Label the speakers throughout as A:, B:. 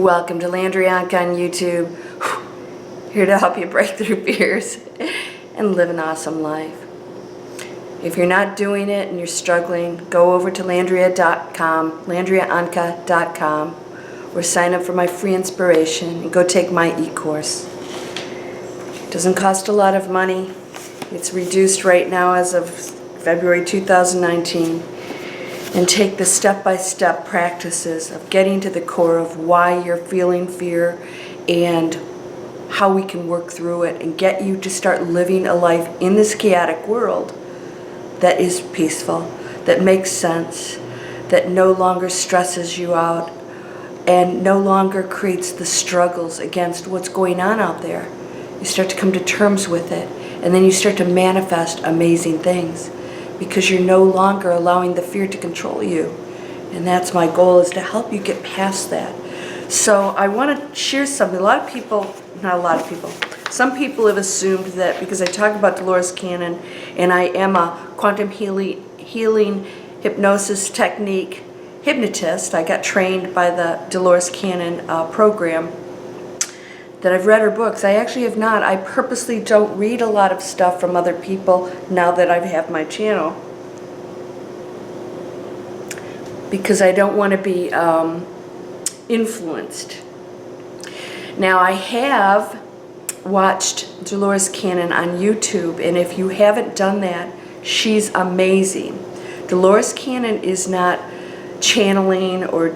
A: Welcome to Landria Onkka on YouTube. Here to help you break through fears and live an awesome life. If you're not doing it and you're struggling, go over to landria.com, landriaonka.com, or sign up for my free inspiration and go take my e-course. It doesn't cost a lot of money. It's reduced right now as of February 2019. And take the step-by-step practices of getting to the core of why you're feeling fear and how we can work through it and get you to start living a life in this chaotic world that is peaceful, that makes sense, that no longer stresses you out and no longer creates the struggles against what's going on out there. You start to come to terms with it, and then you start to manifest amazing things, because you're no longer allowing the fear to control you. And that's my goal, is to help you get past that. So I want to share something. Some people have assumed that because I talk about Dolores Cannon and I am a quantum healing hypnosis technique hypnotist, I got trained by the Dolores Cannon program, that I've read her books. I actually have not. I purposely don't read a lot of stuff from other people now that I have my channel, because I don't want to be influenced. Now, I have watched Dolores Cannon on YouTube, and if you haven't done that, she's amazing. Dolores Cannon is not channeling or,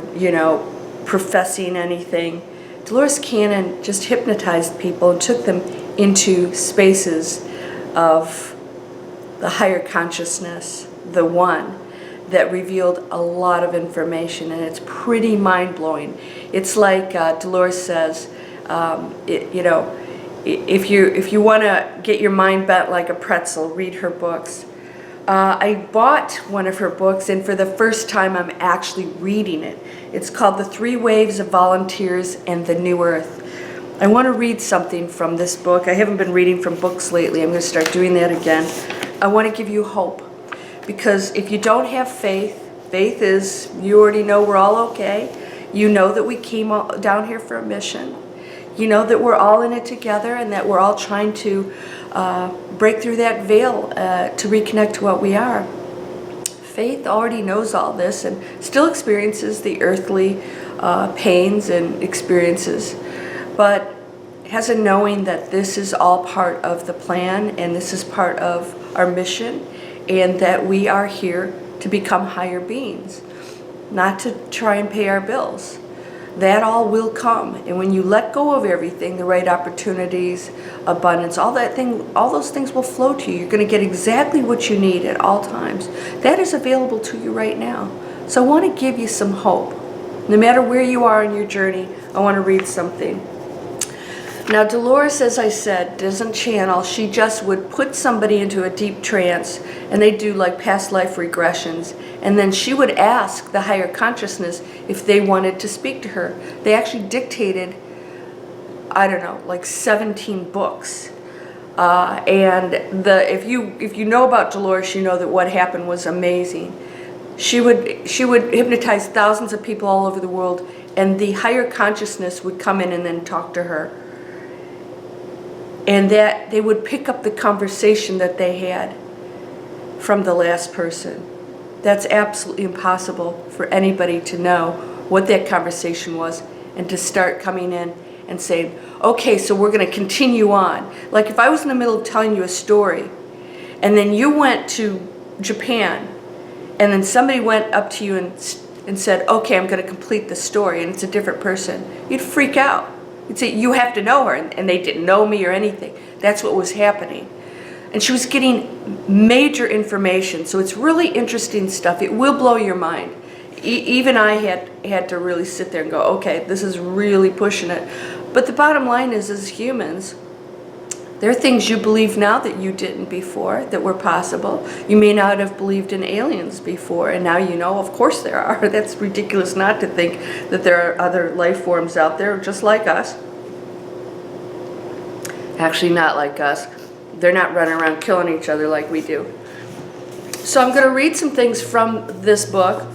A: professing anything. Dolores Cannon just hypnotized people and took them into spaces of the higher consciousness, the one, that revealed a lot of information, and it's pretty mind-blowing. It's like Dolores says, if you want to get your mind bent like a pretzel, read her books. I bought one of her books, and for the first time I'm actually reading it. It's called The 3 Waves of Volunteers and the New Earth. I want to read something from this book. I haven't been reading from books lately. I'm going to start doing that again. I want to give you hope, because if you don't have faith, faith is, you already know we're all okay. You know that we came down here for a mission. You know that we're all in it together, and that we're all trying to break through that veil to reconnect to what we are. Faith already knows all this and still experiences the earthly pains and experiences, but has a knowing that this is all part of the plan, and this is part of our mission, and that we are here to become higher beings, not to try and pay our bills. That all will come, and when you let go of everything, the right opportunities, abundance, all those things will flow to you. You're going to get exactly what you need at all times. That is available to you right now. So I want to give you some hope. No matter where you are in your journey, I want to read something. Now, Dolores, as I said, doesn't channel. She just would put somebody into a deep trance, and they do like past life regressions. And then she would ask the higher consciousness if they wanted to speak to her. They actually dictated, I don't know, like 17 books. And if you know about Dolores, you know that what happened was amazing. She would hypnotize thousands of people all over the world, and the higher consciousness would come in and then talk to her. And that they would pick up the conversation that they had from the last person. That's absolutely impossible for anybody to know what that conversation was, and to start coming in and saying, okay, so we're going to continue on. Like if I was in the middle of telling you a story, and then you went to Japan, and then somebody went up to you and said, okay, I'm going to complete the story, and it's a different person, you'd freak out. You'd say, you have to know her, and they didn't know me or anything. That's what was happening. And she was getting major information, so it's really interesting stuff. It will blow your mind. Even I had to really sit there and go, okay, this is really pushing it. But the bottom line is, as humans, there are things you believe now that you didn't before, that were possible. You may not have believed in aliens before, and now you know, of course there are. That's ridiculous not to think that there are other life forms out there just like us. Actually, not like us. They're not running around killing each other like we do. So I'm going to read some things from this book.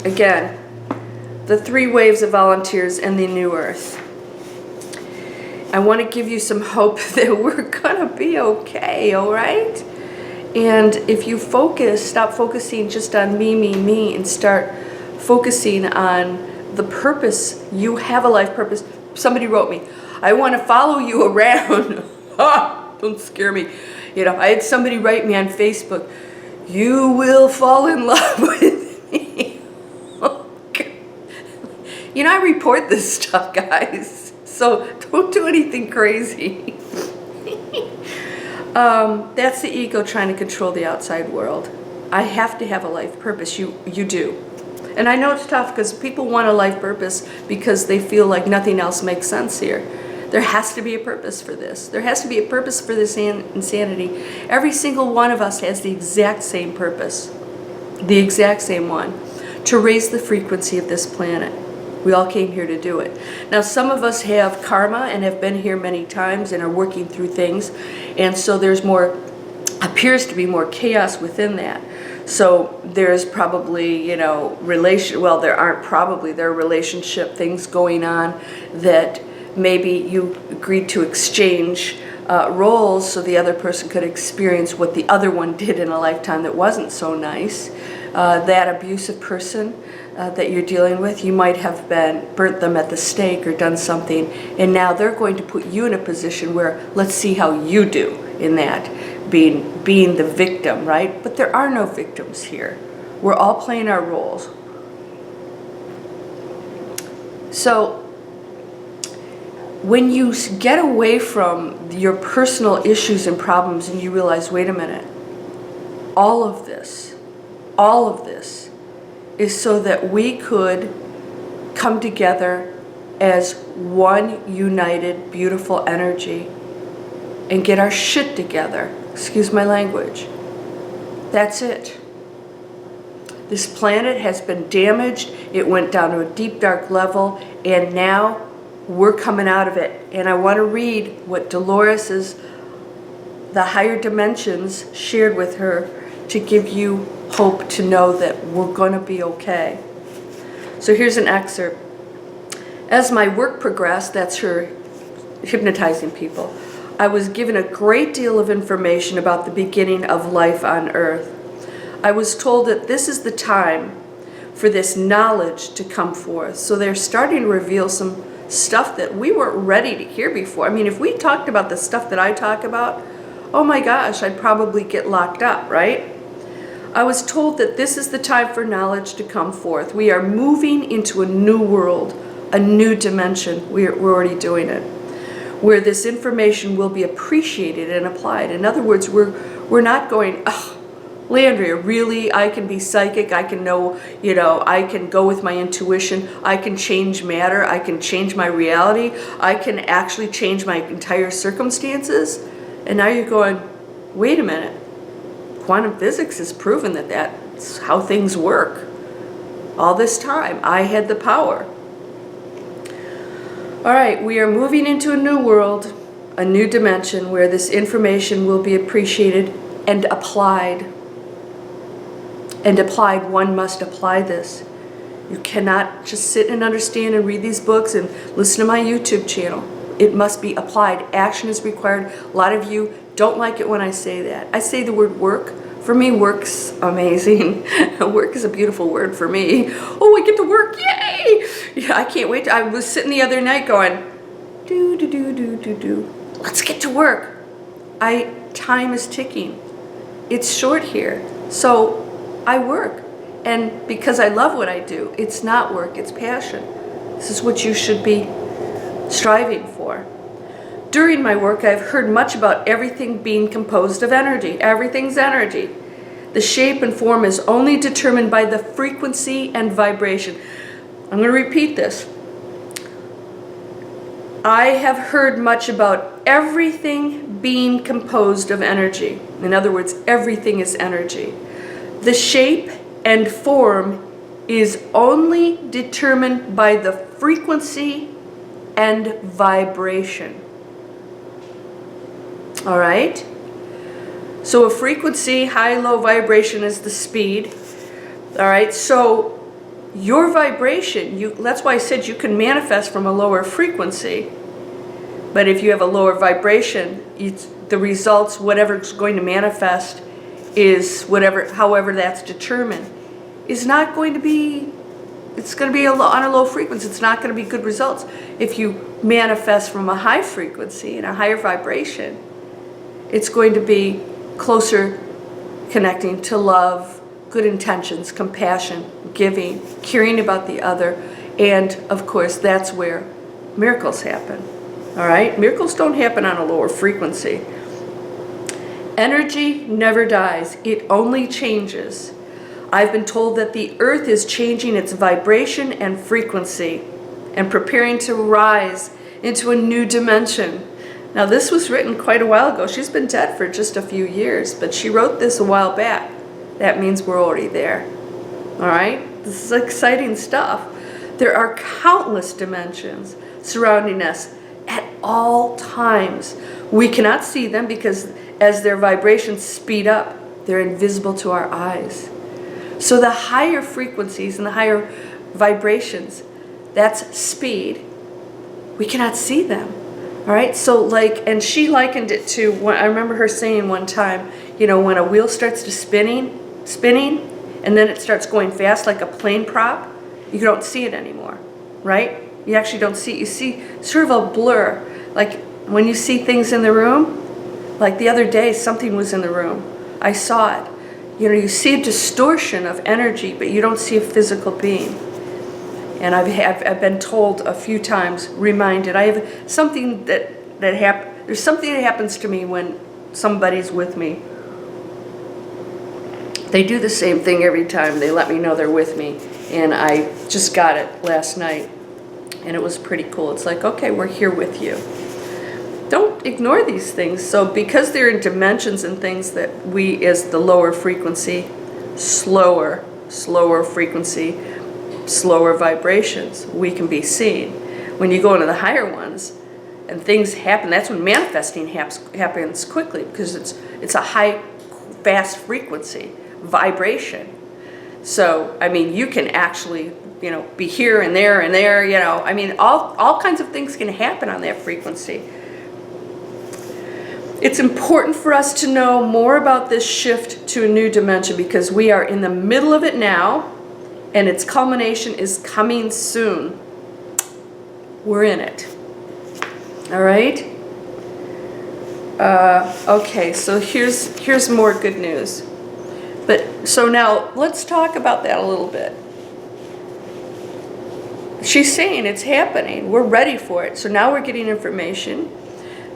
A: Again, the 3 waves of volunteers and the new earth. I want to give you some hope that we're gonna be okay, all right? And if you stop focusing just on me, and start focusing on the purpose. You have a life purpose. Somebody wrote me, I want to follow you around. Don't scare me. You know, I had somebody write me on Facebook, you will fall in love with me. You know, I report this stuff, guys. So don't do anything crazy. That's the ego trying to control the outside world. I have to have a life purpose. You do. And I know it's tough because people want a life purpose because they feel like nothing else makes sense here. There has to be a purpose for this. There has to be a purpose for this insanity. Every single one of us has the exact same purpose. The exact same one. To raise the frequency of this planet. We all came here to do it. Now, some of us have karma and have been here many times and are working through things. And so there's appears to be more chaos within that. So there's probably, there are relationship things going on that maybe you agreed to exchange roles so the other person could experience what the other one did in a lifetime that wasn't so nice. That abusive person that you're dealing with, you might have burnt them at the stake or done something, and now they're going to put you in a position where let's see how you do in that, being the victim, right? But there are no victims here. We're all playing our roles. So when you get away from your personal issues and problems and you realize, wait a minute, all of this is so that we could come together as one united, beautiful energy and get our shit together. Excuse my language. That's it. This planet has been damaged. It went down to a deep, dark level, and now we're coming out of it. And I want to read what Dolores' the higher dimensions shared with her to give you hope to know that we're going to be okay. So here's an excerpt. As my work progressed, that's her hypnotizing people, I was given a great deal of information about the beginning of life on Earth. I was told that this is the time for this knowledge to come forth. So they're starting to reveal some stuff that we weren't ready to hear before. I mean, if we talked about the stuff that I talk about, oh my gosh, I'd probably get locked up, right? I was told that this is the time for knowledge to come forth. We are moving into a new world, a new dimension. We're already doing it, where this information will be appreciated and applied. In other words, we're not going, oh, Landria, really? I can be psychic. I can know, I can go with my intuition. I can change matter. I can change my reality. I can actually change my entire circumstances. And now you're going, wait a minute. Quantum physics has proven that that's how things work. All this time, I had the power. All right, we are moving into a new world, a new dimension where this information will be appreciated and applied. And applied, one must apply this. You cannot just sit and understand and read these books and listen to my YouTube channel. It must be applied. Action is required. A lot of you don't like it when I say that. I say the word work. For me, work's amazing. Work is a beautiful word for me. Oh, I get to work, yay! Yeah, I can't wait. I was sitting the other night going, do. Let's get to work. Time is ticking. It's short here. So I work. And because I love what I do, it's not work, it's passion. This is what you should be striving for. During my work, I've heard much about everything being composed of energy. Everything's energy. The shape and form is only determined by the frequency and vibration. I'm going to repeat this. I have heard much about everything being composed of energy. In other words, everything is energy. The shape and form is only determined by the frequency and vibration. All right? So a frequency, high, low vibration is the speed. All right? So your vibration, that's why I said you can manifest from a lower frequency. But if you have a lower vibration, the results, whatever's going to manifest, is however that's determined, is not going to be, it's going to be on a low frequency. It's not going to be good results. If you manifest from a high frequency and a higher vibration, it's going to be closer connecting to love, good intentions, compassion, giving, caring about the other, and of course that's where miracles happen. All right? Miracles don't happen on a lower frequency. Energy never dies. It only changes. I've been told that the earth is changing its vibration and frequency and preparing to rise into a new dimension. Now, this was written quite a while ago. She's been dead for just a few years, but she wrote this a while back. That means we're already there. All right? This is exciting stuff. There are countless dimensions surrounding us at all times. We cannot see them because as their vibrations speed up, they're invisible to our eyes. So the higher frequencies and the higher vibrations, that's speed. We cannot see them. All right? So and she likened it to, I remember her saying one time, when a wheel starts to spinning, and then it starts going fast like a plane prop, you don't see it anymore, right? You actually don't see it. You see sort of a blur. Like when you see things in the room, like the other day, something was in the room. I saw it. You see a distortion of energy, but you don't see a physical being. And I've been told a few times, reminded, I have something there's something that happens to me when somebody's with me. They do the same thing every time. They let me know they're with me. And I just got it last night. And it was pretty cool. It's like, okay, we're here with you. Don't ignore these things. So because they're in dimensions and things that we, as the lower frequency, slower frequency, slower vibrations, we can be seen. When you go into the higher ones and things happen, that's when manifesting happens quickly, because it's a high, fast frequency, vibration. So, I mean, you can actually, be here and there, I mean, all kinds of things can happen on that frequency. It's important for us to know more about this shift to a new dimension because we are in the middle of it now, and its culmination is coming soon. We're in it. All right? Okay, so here's more good news. So now let's talk about that a little bit. She's saying it's happening. We're ready for it. So now we're getting information.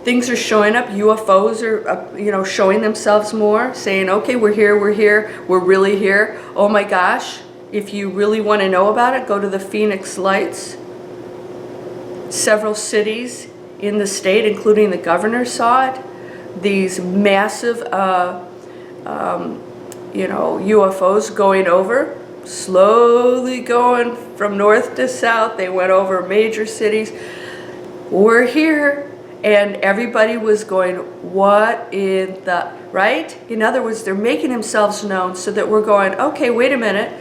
A: Things are showing up. UFOs are, showing themselves more, saying, okay, we're here, we're really here. Oh my gosh. If you really want to know about it, go to the Phoenix Lights. Several cities in the state, including the governor, saw it. These massive, UFOs going over, slowly going from north to south. They went over major cities. We're here. And everybody was going, what in the, right? In other words, they're making themselves known so that we're going, okay, wait a minute.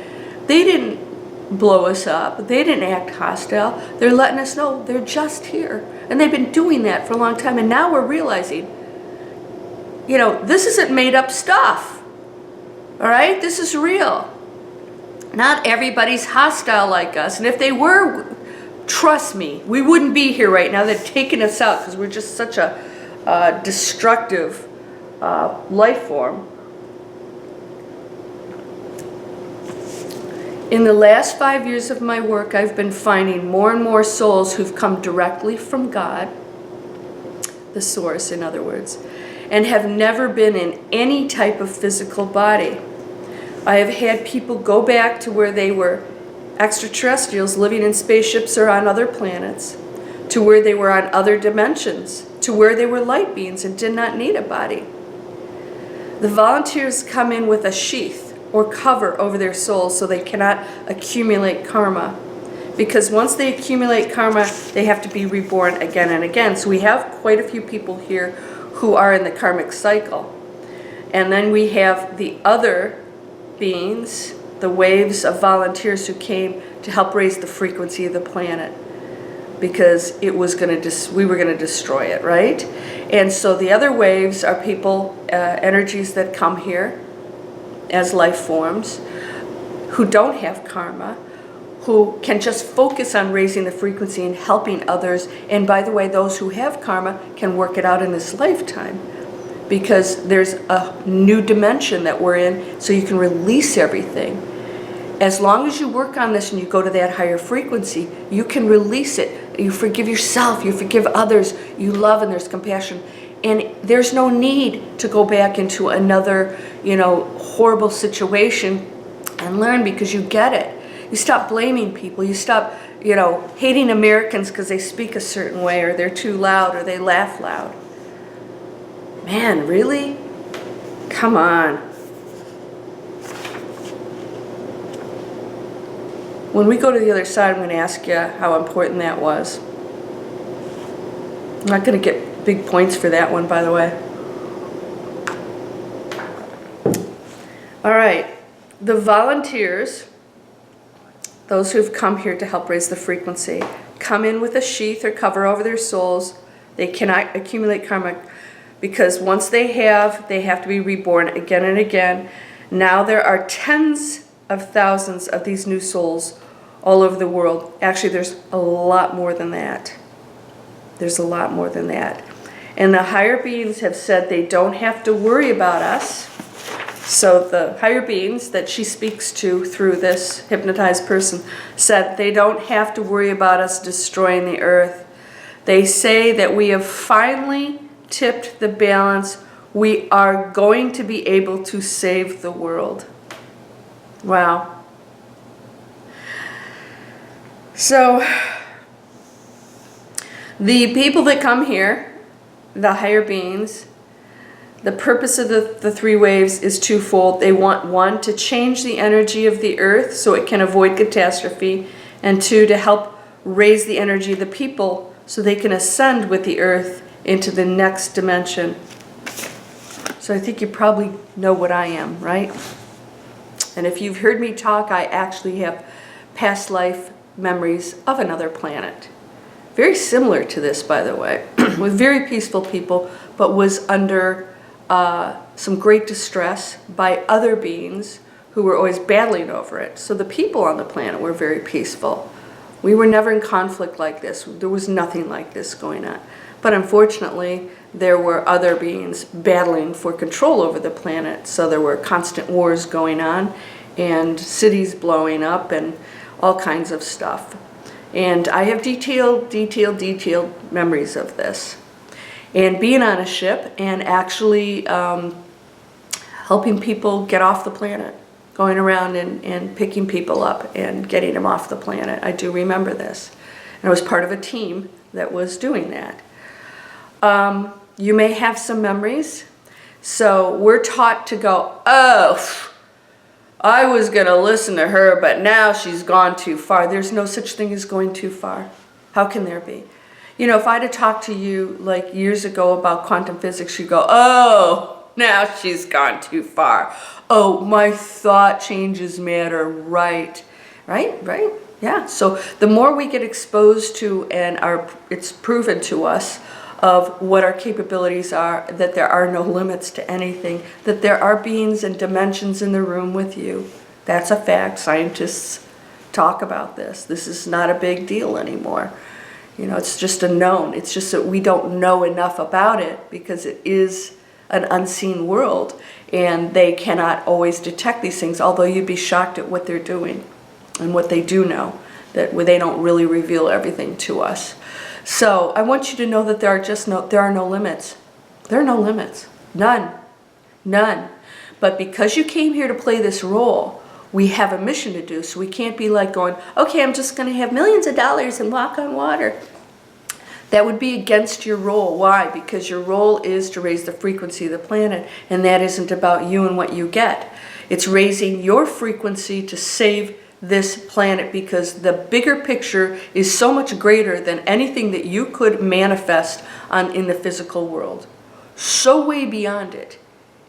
A: They didn't blow us up. They didn't act hostile. They're letting us know they're just here. And they've been doing that for a long time. And now we're realizing, this isn't made up stuff. All right? This is real. Not everybody's hostile like us. And if they were, trust me, we wouldn't be here right now. They're taking us out because we're just such a destructive life form. In the last 5 years of my work, I've been finding more and more souls who've come directly from God, the source, in other words, and have never been in any type of physical body. I have had people go back to where they were extraterrestrials living in spaceships or on other planets, to where they were on other dimensions, to where they were light beings and did not need a body. The volunteers come in with a sheath or cover over their souls so they cannot accumulate karma. Because once they accumulate karma, they have to be reborn again and again. So we have quite a few people here who are in the karmic cycle. And then we have the other beings, the waves of volunteers who came to help raise the frequency of the planet, because it was going to we were going to destroy it, right? And so the other waves are people, energies that come here as life forms, who don't have karma, who can just focus on raising the frequency and helping others. And by the way, those who have karma can work it out in this lifetime, because there's a new dimension that we're in, so you can release everything. As long as you work on this and you go to that higher frequency, you can release it. You forgive yourself, you forgive others, you love, and there's compassion. And there's no need to go back into another, horrible situation and learn, because you get it. You stop blaming people. You stop, hating Americans because they speak a certain way, or they're too loud, or they laugh loud. Man, really? Come on. When we go to the other side, I'm going to ask you how important that was. I'm not going to get big points for that one, by the way. All right. The volunteers, those who've come here to help raise the frequency, come in with a sheath or cover over their souls. They cannot accumulate karma, because once they have to be reborn again and again. Now there are tens of thousands of these new souls all over the world. Actually, there's a lot more than that. There's a lot more than that. And the higher beings have said they don't have to worry about us. So the higher beings that she speaks to through this hypnotized person said they don't have to worry about us destroying the earth. They say that we have finally tipped the balance. We are going to be able to save the world. Wow. So the people that come here, the higher beings, the purpose of the three waves is twofold. They want, one, to change the energy of the earth so it can avoid catastrophe, and two, to help raise the energy of the people so they can ascend with the earth into the next dimension. So I think you probably know what I am, right? And if you've heard me talk, I actually have past life memories of another planet. Very similar to this, by the way, with very peaceful people, but was under some great distress by other beings who were always battling over it. So the people on the planet were very peaceful. We were never in conflict like this. There was nothing like this going on. But unfortunately, there were other beings battling for control over the planet. So there were constant wars going on, and cities blowing up, and all kinds of stuff. And I have detailed memories of this. And being on a ship and actually helping people get off the planet, going around and picking people up and getting them off the planet. I do remember this. And I was part of a team that was doing that. You may have some memories. So we're taught to go, oh, I was going to listen to her, but now she's gone too far. There's no such thing as going too far. How can there be? If I had talked to you like years ago about quantum physics, you'd go, oh, now she's gone too far. Oh, my thought changes matter, right? Right? Yeah. So the more we get exposed to, and it's proven to us of what our capabilities are, that there are no limits to anything, that there are beings and dimensions in the room with you. That's a fact. Scientists talk about this. This is not a big deal anymore. It's just a known. It's just that we don't know enough about it because it is an unseen world, and they cannot always detect these things, although you'd be shocked at what they're doing and what they do know, that they don't really reveal everything to us. So I want you to know that there are no limits. There are no limits. None. But because you came here to play this role, we have a mission to do. So we can't be like going, okay, I'm just going to have millions of dollars and walk on water. That would be against your role. Why? Because your role is to raise the frequency of the planet, and that isn't about you and what you get. It's raising your frequency to save this planet, because the bigger picture is so much greater than anything that you could manifest in the physical world. So way beyond it.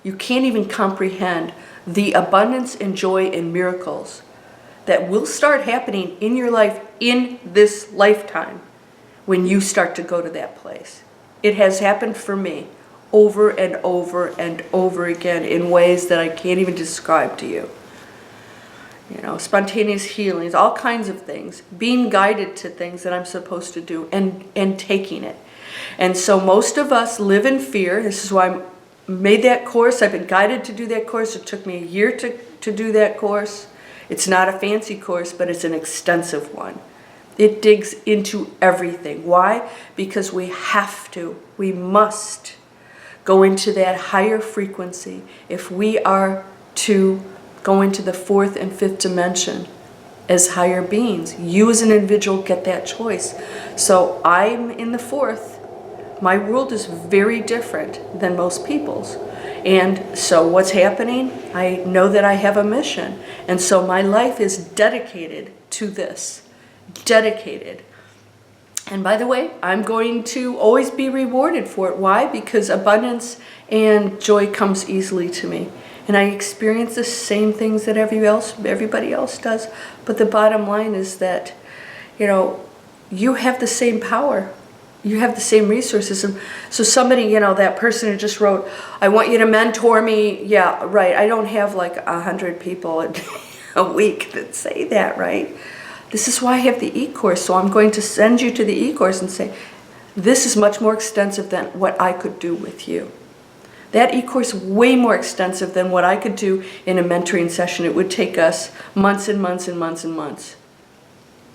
A: You can't even comprehend the abundance and joy and miracles that will start happening in your life in this lifetime when you start to go to that place. It has happened for me over and over and over again in ways that I can't even describe to you. You know, spontaneous healings, all kinds of things, being guided to things that I'm supposed to do and taking it. And so most of us live in fear. This is why I made that course. I've been guided to do that course. It took me a year to do that course. It's not a fancy course, but it's an extensive one. It digs into everything. Why? Because we have to, we must go into that higher frequency if we are to go into the fourth and fifth dimension as higher beings. You as an individual get that choice. So I'm in the fourth. My world is very different than most people's. And so what's happening? I know that I have a mission. And so my life is dedicated to this. Dedicated. And by the way, I'm going to always be rewarded for it. Why? Because abundance and joy comes easily to me. And I experience the same things that everybody else does. But the bottom line is that, you know, you have the same power. You have the same resources. And so somebody, you know, that person who just wrote, I want you to mentor me. Yeah, right. I don't have like 100 people a week that say that, right? This is why I have the e-course. So I'm going to send you to the e-course and say, this is much more extensive than what I could do with you. That e-course is way more extensive than what I could do in a mentoring session. It would take us months and months and months and months.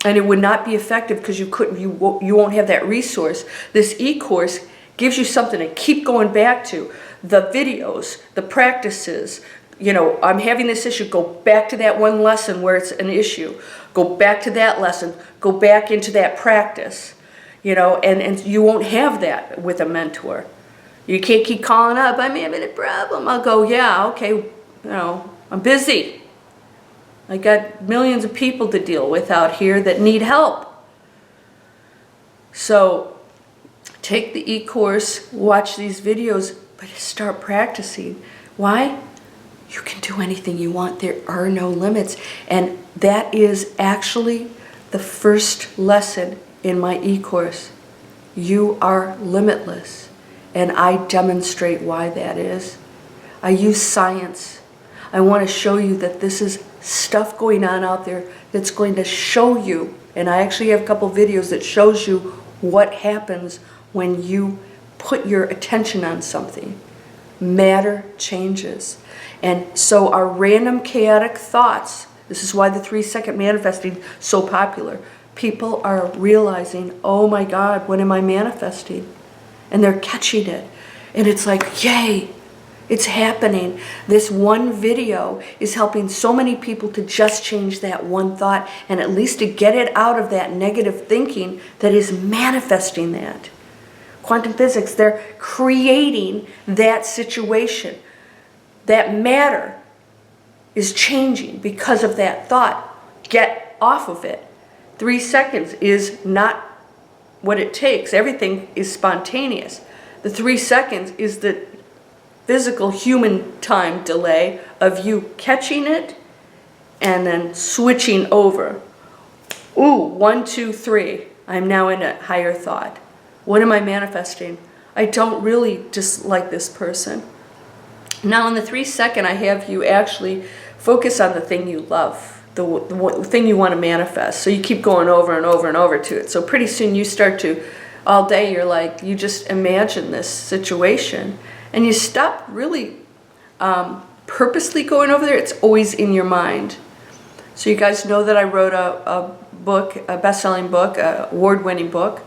A: And it would not be effective because you won't have that resource. This e-course gives you something to keep going back to. The videos, the practices. You know, I'm having this issue. Go back to that one lesson where it's an issue. Go back to that lesson. Go back into that practice. You know, and you won't have that with a mentor. You can't keep calling up, I'm having a problem. I'll go, yeah, okay, you know, I'm busy. I got millions of people to deal with out here that need help. So take the e-course, watch these videos, but start practicing. Why? You can do anything you want. There are no limits. And that is actually the first lesson in my e-course. You are limitless. And I demonstrate why that is. I use science. I want to show you that this is stuff going on out there that's going to show you, and I actually have a couple videos that shows you what happens when you put your attention on something. Matter changes. And so our random chaotic thoughts, this is why the 3-second manifesting is so popular. People are realizing, oh my God, what am I manifesting? And they're catching it. And it's like, yay, it's happening. This one video is helping so many people to just change that one thought and at least to get it out of that negative thinking that is manifesting that. Quantum physics, they're creating that situation. That matter is changing because of that thought. Get off of it. 3 seconds is not what it takes. Everything is spontaneous. The 3 seconds is the physical human time delay of you catching it and then switching over. Ooh, 1, 2, 3. I'm now in a higher thought. What am I manifesting? I don't really dislike this person. Now in the 3 second, I have you actually focus on the thing you love. The thing you want to manifest. So you keep going over and over and over to it. So pretty soon you start to, all day you're like, you just imagine this situation. And you stop really purposely going over there. It's always in your mind. So you guys know that I wrote a book, a best-selling book, an award-winning book.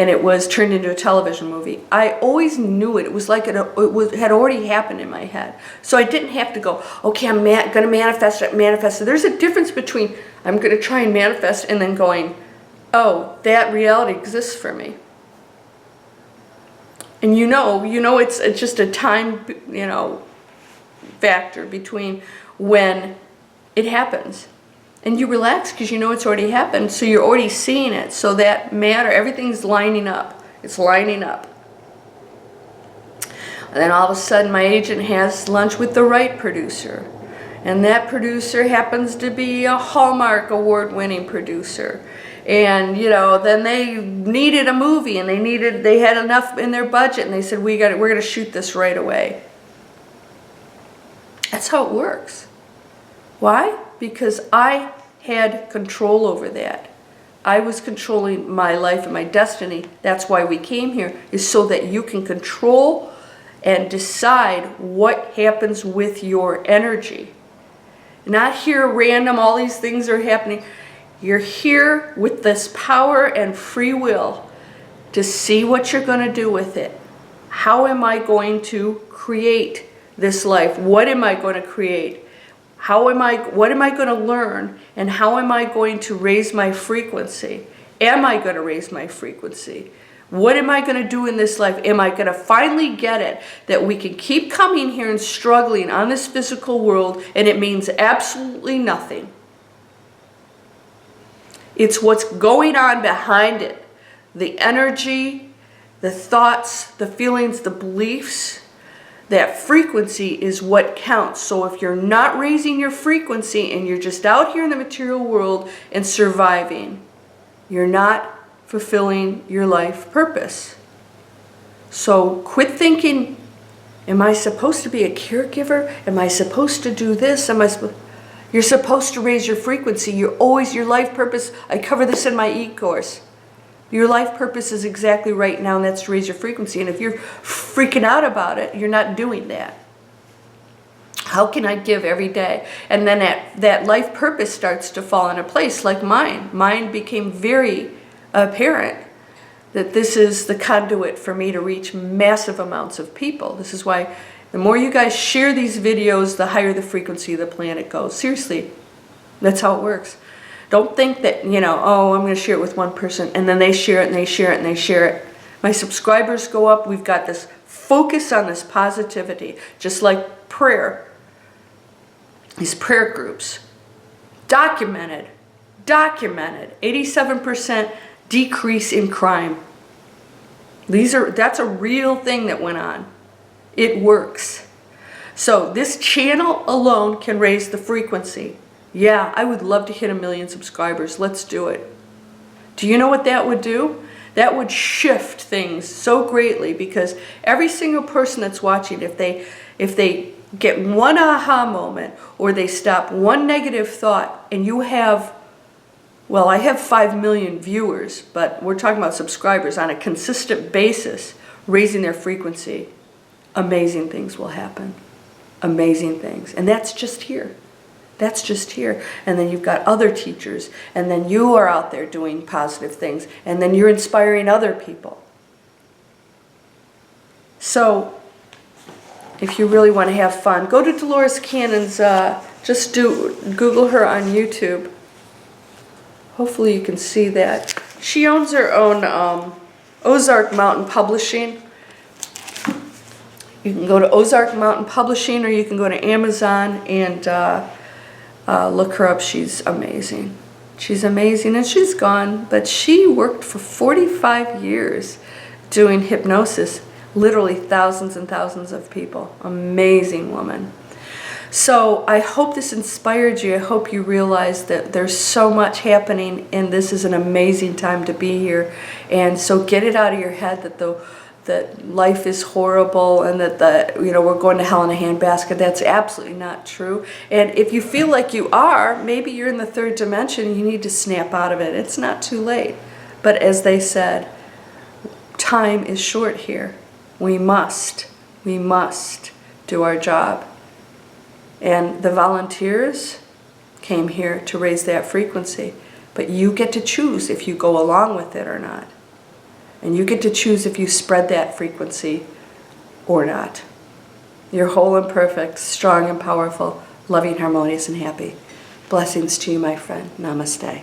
A: And it was turned into a television movie. I always knew it. It was like it had already happened in my head. So I didn't have to go, okay, I'm going to manifest it, manifest it. There's a difference between I'm going to try and manifest and then going, oh, that reality exists for me. And you know it's just a time, factor between when it happens. And you relax because you know it's already happened, so you're already seeing it. So that matter, everything's lining up. It's lining up. And then all of a sudden my agent has lunch with the right producer. And that producer happens to be a Hallmark award-winning producer. And, you know, then they needed a movie and they had enough in their budget and they said, we're going to shoot this right away. That's how it works. Why? Because I had control over that. I was controlling my life and my destiny. That's why we came here, is so that you can control and decide what happens with your energy. Not here random, all these things are happening. You're here with this power and free will to see what you're going to do with it. How am I going to create this life? What am I going to create? What am I going to learn? And how am I going to raise my frequency? Am I going to raise my frequency? What am I going to do in this life? Am I going to finally get it that we can keep coming here and struggling on this physical world and it means absolutely nothing? It's what's going on behind it. The energy, the thoughts, the feelings, the beliefs. That frequency is what counts. So if you're not raising your frequency and you're just out here in the material world and surviving, you're not fulfilling your life purpose. So quit thinking, am I supposed to be a caregiver? Am I supposed to do this? You're supposed to raise your frequency. You're always your life purpose. I cover this in my e-course. Your life purpose is exactly right now, and that's to raise your frequency. And if you're freaking out about it, you're not doing that. How can I give every day? And then that life purpose starts to fall into place, like mine. Mine became very apparent that this is the conduit for me to reach massive amounts of people. This is why the more you guys share these videos, the higher the frequency of the planet goes. Seriously, that's how it works. Don't think that, you know, oh, I'm going to share it with one person, and then they share it, and they share it, and they share it. My subscribers go up. We've got this focus on this positivity, just like prayer. These prayer groups. Documented. 87% decrease in crime. That's a real thing that went on. It works. So this channel alone can raise the frequency. Yeah, I would love to hit 1 million subscribers. Let's do it. Do you know what that would do? That would shift things so greatly, because every single person that's watching, if they get one aha moment or they stop one negative thought, and you have, well, I have 5 million viewers, but we're talking about subscribers on a consistent basis, raising their frequency, amazing things will happen. Amazing things. And that's just here. That's just here. And then you've got other teachers, and then you are out there doing positive things, and then you're inspiring other people. So if you really want to have fun, go to Dolores Cannon's, Google her on YouTube. Hopefully you can see that. She owns her own Ozark Mountain Publishing. You can go to Ozark Mountain Publishing, or you can go to Amazon and look her up. She's amazing. She's amazing, and she's gone, but she worked for 45 years doing hypnosis, literally thousands and thousands of people. Amazing woman. So I hope this inspired you. I hope you realize that there's so much happening, and this is an amazing time to be here. And so get it out of your head that that life is horrible and that we're going to hell in a handbasket. That's absolutely not true. And if you feel like you are, maybe you're in the third dimension, you need to snap out of it. It's not too late. But as they said, time is short here. We must do our job. And the volunteers came here to raise that frequency. But you get to choose if you go along with it or not. And you get to choose if you spread that frequency or not. You're whole and perfect, strong and powerful, loving, harmonious, and happy. Blessings to you, my friend. Namaste.